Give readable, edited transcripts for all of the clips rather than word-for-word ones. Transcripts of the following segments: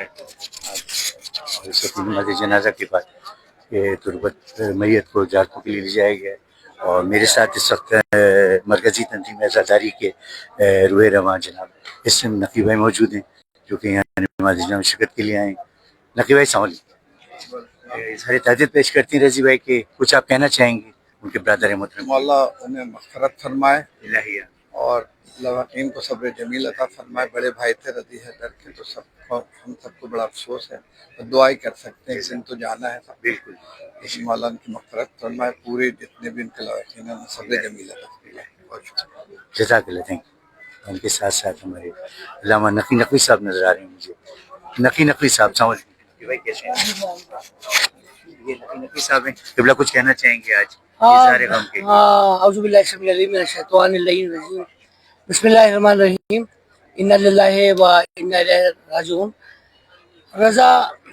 اور اس وقت نماز جنازہ کے بعد یہ تربت میت کو جارتوں کے لیے لے جایا گیا ہے، اور میرے ساتھ اس وقت مرکزی تنظیم عزاداری کے روح رواں جناب اس میں نقی بھائی موجود ہیں جو کہ یہاں نماز جنازہ میں شرکت کے لیے آئے ہیں۔ نقی بھائی السلام علیکم، اظہار تعزیت پیش کرتی ہیں رضی بھائی کہ کچھ آپ کہنا چاہیں گے ان کے برادر محترم؟ اللہ انہیں مغفرت فرمائے الہیہ اور اللہ حکیم کو صبر جمیل عطا فرمائے۔ بڑے بھائی تھے رضی حیدر کے، تو ہم سب کو بڑا افسوس ہے، تو دعا ہی کر سکتے ہیں، اس دن تو جانا ہے سب بالکل، اس مولا ان کی مغفرت فرمائے، پورے جتنے بھی ان کے لواحقین ہیں صبر جمیل عطا فرمائے۔ بہت شکریہ، جزاک اللہ، تھینک یو۔ ان کے ساتھ ساتھ ہمارے علامہ نقوی صاحب نظر آ رہے ہیں مجھے، نقوی صاحب السلام علیکم۔ بھائی کیسے ہیں؟ یہ نقوی صاحب ہیں، قبلہ کچھ کہنا چاہیں گے آج اظہار غم کے؟ اعوذ باللہ السمیع العلیم من الشیطان اللعین الرجیم، بسم اللہ الرحمن الرحیم، انا للہ و انا الیہ راجعون۔ رضا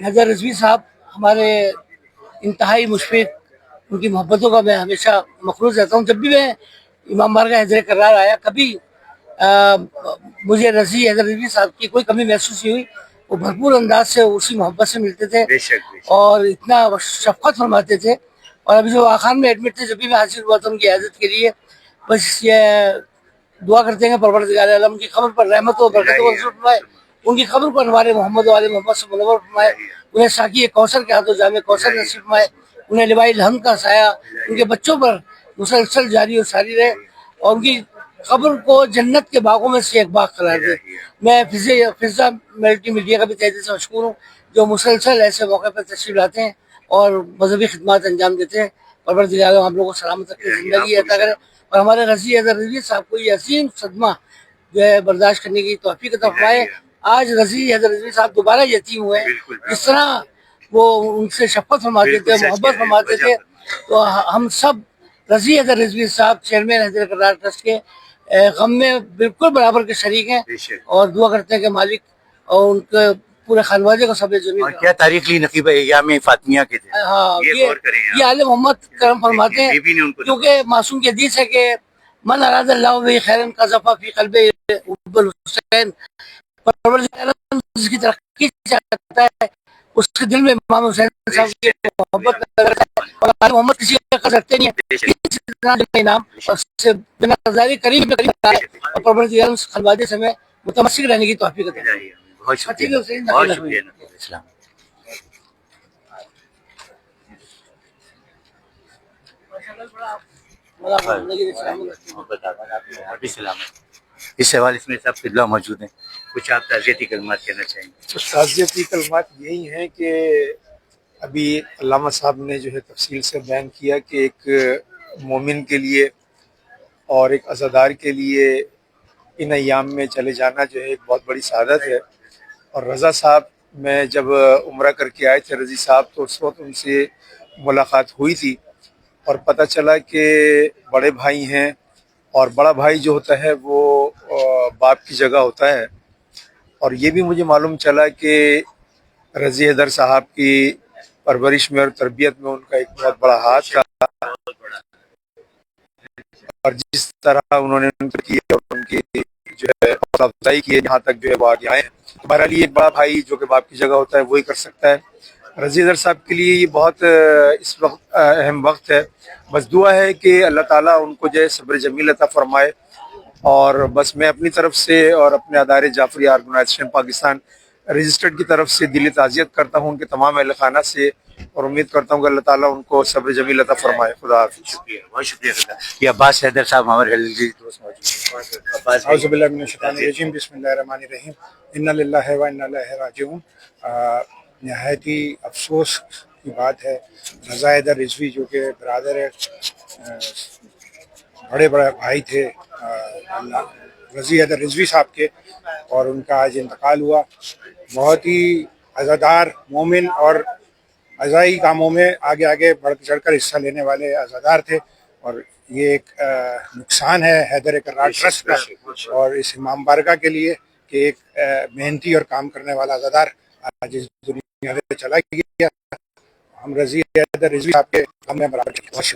حیدر رضوی صاحب ہمارے انتہائی مشفق، ان کی محبتوں کا میں ہمیشہ مخلوص رہتا ہوں۔ جب بھی میں امام بارگاہ حیدر کرار آیا، کبھی مجھے رضی حیدر رضوی صاحب کی کوئی کمی محسوس نہیں ہوئی۔ وہ بھرپور انداز سے اسی محبت سے ملتے تھے بے شک اور اتنا شفقت فرماتے تھے۔ اور ابھی جو آخان میں ایڈمٹ تھے، جب بھی میں حاضر ہوا تھا ان کی عیادت کے لیے، بس یہ دعا کرتے ہیں پروردگار عالم ان کی قبر پر رحمت و برکت و رسول فرمائے، ان کی قبر پر ہمارے محمد و آل محمد سے منور فرمائے، انہیں ساقی کوثر کے ہاتھوں جامع کوثر نصیب فرمائے، انہیں لواء الحمد کا سایہ ان کے بچوں پر مسلسل جاری و ساری رہے، اور ان کی قبر کو جنت کے باغوں میں سے ایک باغ قرار دے۔ میں فضا ملٹی میڈیا کا بھی تہہ دل سے مشکور ہوں، جو مسلسل ایسے موقع پر تشریف لاتے ہیں اور مذہبی خدمات انجام دیتے ہیں۔ پروردگار عالم ہم لوگوں کو سلامت رکھے، زندگی عطا کرے، اور ہمارے رضی حیدر رضوی صاحب کو یہ عظیم صدمہ جو ہے برداشت کرنے کی توفیق عطا فرمائے۔ آج رضی حیدر رضوی صاحب دوبارہ یتیم ہوئے، جس طرح وہ ان سے شفقت فرماتے تھے، محبت فرماتے تھے، تو ہم سب رضی حیدر رضوی صاحب چیئرمین حیدر کرار ٹرسٹ کے غم میں بالکل برابر کے شریک ہیں، اور دعا کرتے ہیں کہ مالک اور ان کے پورے خانوادے کو صبر جمیل۔ اور کیا تاریخ لی نقی بھائی ایام فاطمیہ کے تھے؟ ہاں، یہ آل محمد کرم فرماتے ہیں، کیونکہ معصوم کی حدیث ہے کہ من اراد اللہ به خیرا قذف فی قلبہ حب الحسین، پروردگار جس کی ترقی چاہتا ہے اس کے دل میں امام حسین صاحب کی محبت پیدا کرتا ہے، اور آل محمد کسی کا قدر رکھتے نہیں ہیں، کسی طرح کا انعام اور سے بنا نظاری قریب میں قریب ہے، اور پروردگار اس خانوادے سے میں متمسک رہنے کی توفیق عطا فرمائے۔ بہت شکریہ، بہت شکریہ نقی بھائی، السلام۔ اس حوالے سے میرے صاحب قبلہ موجود ہیں، کچھ آپ تعزیتی کلمات کہنا چاہیں گے؟ تو تعزیتی کلمات یہی ہیں کہ ابھی علامہ صاحب نے جو ہے تفصیل سے بیان کیا کہ ایک مومن کے لیے اور ایک عزادار کے لیے ان ایام میں چلے جانا جو ہے ایک بہت بڑی سعادت ہے۔ اور رضا صاحب میں جب عمرہ کر کے آئے تھے رضی صاحب، تو اس وقت ان سے ملاقات ہوئی تھی اور پتہ چلا کہ بڑے بھائی ہیں، اور بڑا بھائی جو ہوتا ہے وہ باپ کی جگہ ہوتا ہے۔ اور یہ بھی مجھے معلوم چلا کہ رضی حیدر صاحب کی پرورش میں اور تربیت میں ان کا ایک بہت بڑا ہاتھ تھا، اور جس طرح انہوں نے ان کی اور ان کی جو ہے حوصلہ افزائی کی ہے یہاں تک جو ہے وہ آگے آئے ہیں۔ بہرحال یہ بڑا بھائی جو کہ باپ کی جگہ ہوتا ہے وہی کر سکتا ہے۔ رضی حیدر صاحب کے لیے یہ بہت اس وقت اہم وقت ہے، بس دعا ہے کہ اللہ تعالیٰ ان کو جو ہے صبر جمیل عطا فرمائے۔ اور بس میں اپنی طرف سے اور اپنے ادارے جعفری آرگنائزیشن پاکستان رجسٹرڈ کی طرف سے دلی تعزیت کرتا ہوں ان کے تمام اہل خانہ سے، اور امید کرتا ہوں کہ اللہ تعالیٰ ان کو صبر جمیل عطا فرمائے۔ خدا حافظ۔ شکریہ، بہت شکریہ۔ یہ عباس حیدر صاحب ہمارے عزیز دوست موجود ہیں۔ اعوذ باللہ من الشیطان الرجیم، بسم اللہ الرحمن الرحیم، انا للہ و انا الیہ راجعون۔ نہایت ہی افسوس کی بات ہے، رضا حیدر رضوی جو کہ برادر ہے، بڑے بھائی تھے رضی حیدر رضوی صاحب کے، اور ان کا آج انتقال ہوا۔ بہت ہی عزادار، مومن اور عزائی کاموں میں آگے بڑھ چڑھ کر حصہ لینے والے عزادار تھے، اور یہ ایک نقصان ہے حیدر کرار ٹرسٹ کا اور اس امام بارگاہ کے لیے کہ ایک محنتی اور کام کرنے والا عزادار آج اس دنیا سے چلا گیا۔ ہم رضی حیدر رضوی صاحب کے ہم میں برابر